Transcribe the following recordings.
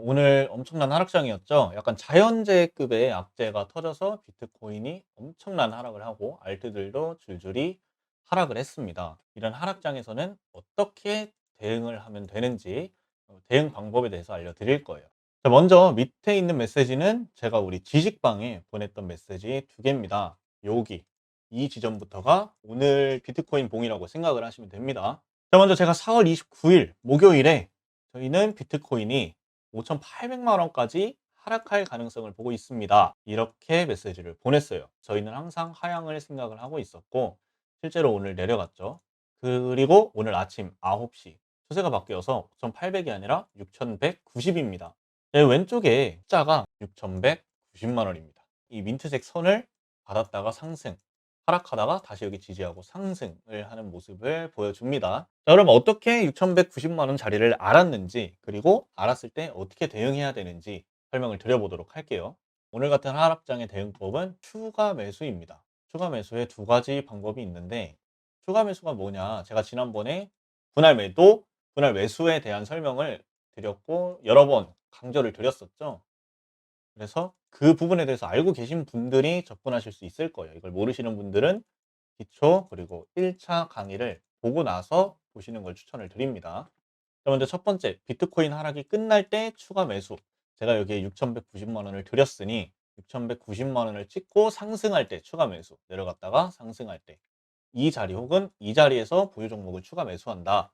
오늘 엄청난 하락장이었죠. 약간 자연재해급의 악재가 터져서 비트코인이 엄청난 하락을 하고 알트들도 줄줄이 하락을 했습니다. 이런 하락장에서는 어떻게 대응을 하면 되는지 대응 방법에 대해서 알려드릴 거예요. 자, 먼저 밑에 있는 메시지는 제가 우리 지식방에 보냈던 메시지 두 개입니다. 여기 이 지점부터가 오늘 비트코인 봉이라고 생각을 하시면 됩니다. 자, 먼저 제가 4월 29일 목요일에 저희는 비트코인이 5,800만 원까지 하락할 가능성을 보고 있습니다. 이렇게 메시지를 보냈어요. 저희는 항상 하향을 생각을 하고 있었고 실제로 오늘 내려갔죠. 그리고 오늘 아침 9시 추세가 바뀌어서 5,800이 아니라 6,190입니다. 왼쪽에 숫자가 6,190만 원입니다. 이 민트색 선을 받았다가 상승, 하락하다가 다시 여기 지지하고 상승을 하는 모습을 보여줍니다. 자, 그럼 어떻게 6,190만 원 자리를 알았는지, 그리고 알았을 때 어떻게 대응해야 되는지 설명을 드려보도록 할게요. 오늘 같은 하락장의 대응법은 추가 매수입니다. 추가 매수에 두 가지 방법이 있는데, 추가 매수가 뭐냐? 제가 지난번에 분할 매도, 분할 매수에 대한 설명을 드렸고 여러 번 강조를 드렸었죠. 그래서 그 부분에 대해서 알고 계신 분들이 접근하실 수 있을 거예요. 이걸 모르시는 분들은 기초 그리고 1차 강의를 보고 나서 보시는 걸 추천을 드립니다. 자, 먼저 첫 번째, 비트코인 하락이 끝날 때 추가 매수. 제가 여기에 6,190만 원을 드렸으니 6,190만 원을 찍고 상승할 때 추가 매수, 내려갔다가 상승할 때 이 자리 혹은 이 자리에서 보유 종목을 추가 매수한다.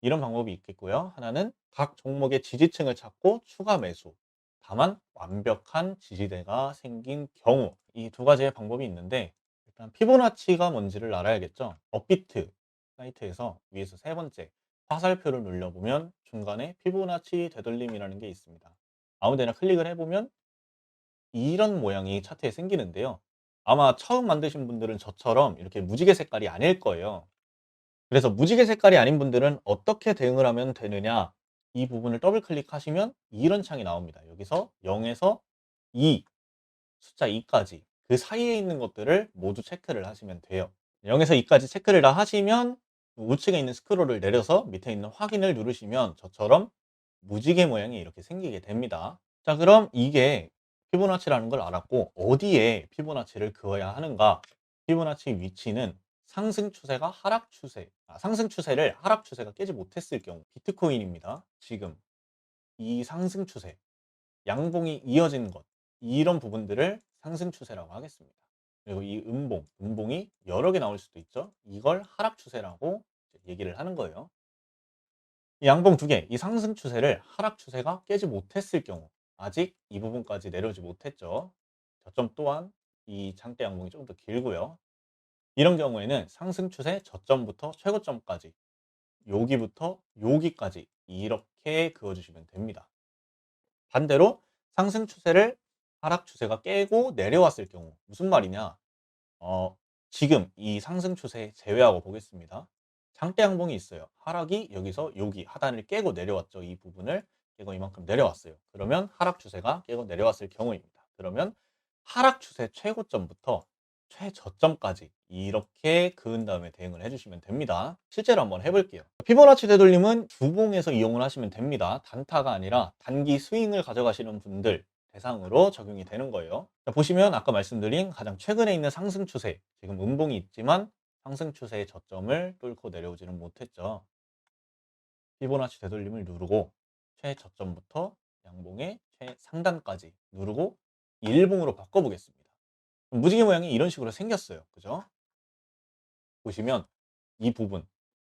이런 방법이 있겠고요. 하나는 각 종목의 지지층을 찾고 추가 매수. 다만 완벽한 지지대가 생긴 경우, 이 두 가지의 방법이 있는데, 일단 피보나치가 뭔지를 알아야겠죠. 업비트 사이트에서 위에서 세 번째 화살표를 눌러보면 중간에 피보나치 되돌림이라는 게 있습니다. 아무 데나 클릭을 해보면 이런 모양이 차트에 생기는데요. 아마 처음 만드신 분들은 저처럼 이렇게 무지개 색깔이 아닐 거예요. 그래서 무지개 색깔이 아닌 분들은 어떻게 대응을 하면 되느냐, 이 부분을 더블 클릭하시면 이런 창이 나옵니다. 여기서 0에서 2, 숫자 2까지 그 사이에 있는 것들을 모두 체크를 하시면 돼요. 0에서 2까지 체크를 다 하시면 우측에 있는 스크롤을 내려서 밑에 있는 확인을 누르시면 저처럼 무지개 모양이 이렇게 생기게 됩니다. 자, 그럼 이게 피보나치라는 걸 알았고 어디에 피보나치를 그어야 하는가? 피보나치 위치는 상승 추세가 하락 추세, 상승 추세를 하락 추세가 깨지 못했을 경우 비트코인입니다. 지금 이 상승 추세, 양봉이 이어지는 것, 이런 부분들을 상승 추세라고 하겠습니다. 그리고 이 음봉이 여러 개 나올 수도 있죠. 이걸 하락 추세라고 얘기를 하는 거예요. 이 양봉 두 개, 이 상승 추세를 하락 추세가 깨지 못했을 경우, 아직 이 부분까지 내려오지 못했죠. 저점 또한 이 장대 양봉이 좀 더 길고요. 이런 경우에는 상승 추세 저점부터 최고점까지, 여기부터 여기까지 이렇게 그어주시면 됩니다. 반대로 상승 추세를 하락 추세가 깨고 내려왔을 경우 무슨 말이냐? 어, 지금 이 상승 추세 제외하고 보겠습니다. 장대 양봉이 있어요. 하락이 여기서 여기 하단을 깨고 내려왔죠. 이 부분을 깨고 이만큼 내려왔어요. 그러면 하락 추세가 깨고 내려왔을 경우입니다. 그러면 하락 추세 최고점부터 최저점까지 이렇게 그은 다음에 대응을 해주시면 됩니다. 실제로 한번 해볼게요. 피보나치 되돌림은 주봉에서 이용을 하시면 됩니다. 단타가 아니라 단기 스윙을 가져가시는 분들 대상으로 적용이 되는 거예요. 자, 보시면 아까 말씀드린 가장 최근에 있는 상승 추세, 지금 음봉이 있지만 상승 추세의 저점을 뚫고 내려오지는 못했죠. 피보나치 되돌림을 누르고 최저점부터 양봉의 최상단까지 누르고 일봉으로 바꿔보겠습니다. 무지개 모양이 이런 식으로 생겼어요. 그죠? 보시면 이 부분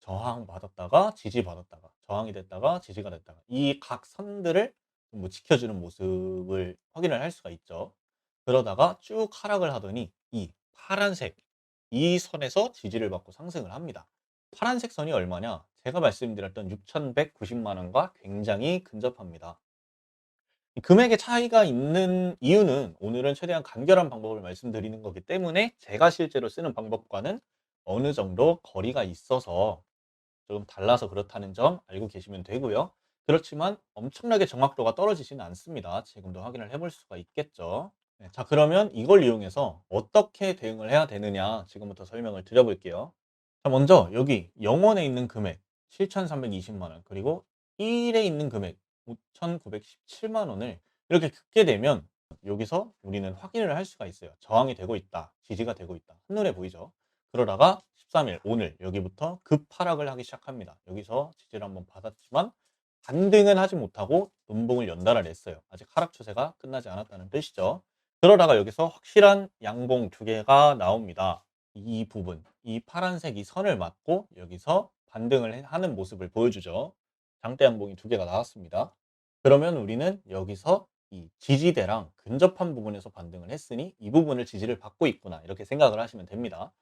저항 받았다가 지지 받았다가 저항이 됐다가 지지가 됐다가 이 각 선들을 뭐 지켜주는 모습을 확인을 할 수가 있죠. 그러다가 쭉 하락을 하더니 이 파란색 이 선에서 지지를 받고 상승을 합니다. 파란색 선이 얼마냐? 제가 말씀드렸던 6,190만 원과 굉장히 근접합니다. 이 금액의 차이가 있는 이유는 오늘은 최대한 간결한 방법을 말씀드리는 거기 때문에 제가 실제로 쓰는 방법과는 어느 정도 거리가 있어서 조금 달라서 그렇다는 점 알고 계시면 되고요. 그렇지만 엄청나게 정확도가 떨어지지는 않습니다. 지금도 확인을 해볼 수가 있겠죠. 네, 자, 그러면 이걸 이용해서 어떻게 대응을 해야 되느냐 지금부터 설명을 드려볼게요. 자, 먼저 여기 0원에 있는 금액 7,320만 원, 그리고 1에 있는 금액 5,917만 원을 이렇게 긋게 되면 여기서 우리는 확인을 할 수가 있어요. 저항이 되고 있다. 지지가 되고 있다. 한눈에 보이죠? 그러다가 13일 오늘 여기부터 급하락을 하기 시작합니다. 여기서 지지를 한번 받았지만 반등은 하지 못하고 눈봉을 연달아 냈어요. 아직 하락 추세가 끝나지 않았다는 뜻이죠. 그러다가 여기서 확실한 양봉 두 개가 나옵니다. 이 부분, 이 파란색 이 선을 맞고 여기서 반등을 하는 모습을 보여주죠. 장대 양봉이 두 개가 나왔습니다. 그러면 우리는 여기서 이 지지대랑 근접한 부분에서 반등을 했으니 이 부분을 지지를 받고 있구나 이렇게 생각을 하시면 됩니다.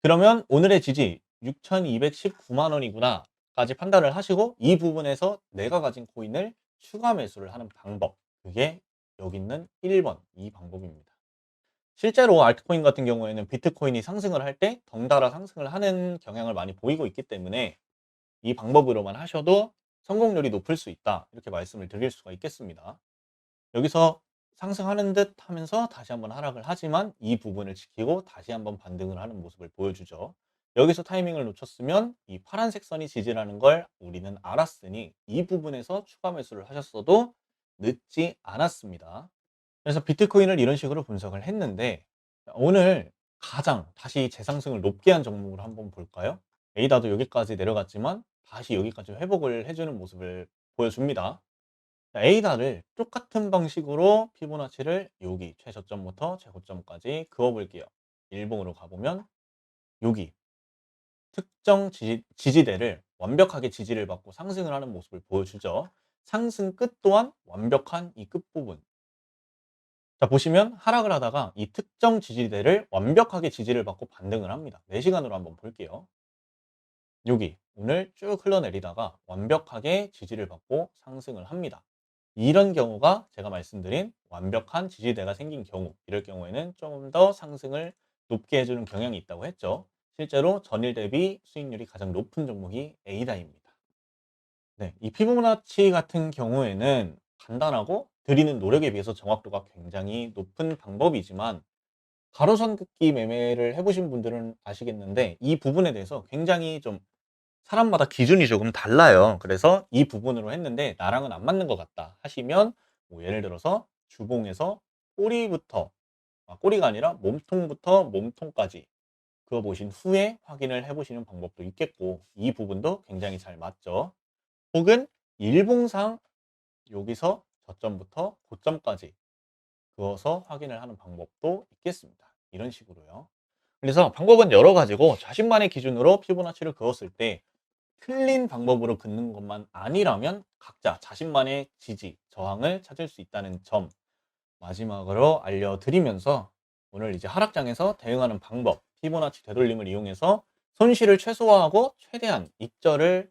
그러면 오늘의 지지 6,219만 원이구나 까지 판단을 하시고 이 부분에서 내가 가진 코인을 추가 매수를 하는 방법, 그게 여기 있는 1번 이 방법입니다. 실제로 알트코인 같은 경우에는 비트코인이 상승을 할 때 덩달아 상승을 하는 경향을 많이 보이고 있기 때문에 이 방법으로만 하셔도 성공률이 높을 수 있다 이렇게 말씀을 드릴 수가 있겠습니다. 여기서 상승하는 듯 하면서 다시 한번 하락을 하지만 이 부분을 지키고 다시 한번 반등을 하는 모습을 보여주죠. 여기서 타이밍을 놓쳤으면 이 파란색 선이 지지라는 걸 우리는 알았으니 이 부분에서 추가 매수를 하셨어도 늦지 않았습니다. 그래서 비트코인을 이런 식으로 분석을 했는데 오늘 가장 다시 재상승을 높게 한 종목을 한번 볼까요? 에이다도 여기까지 내려갔지만 다시 여기까지 회복을 해주는 모습을 보여줍니다. 에이다를 똑같은 방식으로 피보나치를 여기 최저점부터 최고점까지 그어볼게요. 일봉으로 가보면 여기 특정 지지대를 완벽하게 지지를 받고 상승을 하는 모습을 보여주죠. 상승 끝 또한 완벽한 이 끝부분. 자, 보시면 하락을 하다가 이 특정 지지대를 완벽하게 지지를 받고 반등을 합니다. 4시간으로 한번 볼게요. 여기 오늘 쭉 흘러내리다가 완벽하게 지지를 받고 상승을 합니다. 이런 경우가 제가 말씀드린 완벽한 지지대가 생긴 경우, 이럴 경우에는 좀 더 상승을 높게 해주는 경향이 있다고 했죠. 실제로 전일 대비 수익률이 가장 높은 종목이 에이다입니다. 네, 이 피보나치 같은 경우에는 간단하고 드리는 노력에 비해서 정확도가 굉장히 높은 방법이지만 가로선 긋기 매매를 해보신 분들은 아시겠는데 이 부분에 대해서 굉장히 좀 사람마다 기준이 조금 달라요. 그래서 이 부분으로 했는데 나랑은 안 맞는 것 같다 하시면 뭐 예를 들어서 주봉에서 꼬리부터 꼬리가 아니라 몸통부터 몸통까지 그거 보신 후에 확인을 해보시는 방법도 있겠고 이 부분도 굉장히 잘 맞죠. 혹은 일봉상 여기서 저점부터 고점까지 그어서 확인을 하는 방법도 있겠습니다. 이런 식으로요. 그래서 방법은 여러 가지고 자신만의 기준으로 피보나치를 그었을 때 틀린 방법으로 긋는 것만 아니라면 각자 자신만의 지지, 저항을 찾을 수 있다는 점 마지막으로 알려드리면서 오늘 이제 하락장에서 대응하는 방법, 피보나치 되돌림을 이용해서 손실을 최소화하고 최대한 익절을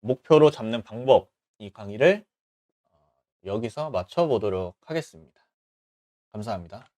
목표로 잡는 방법, 이 강의를 여기서 마쳐보도록 하겠습니다. 감사합니다.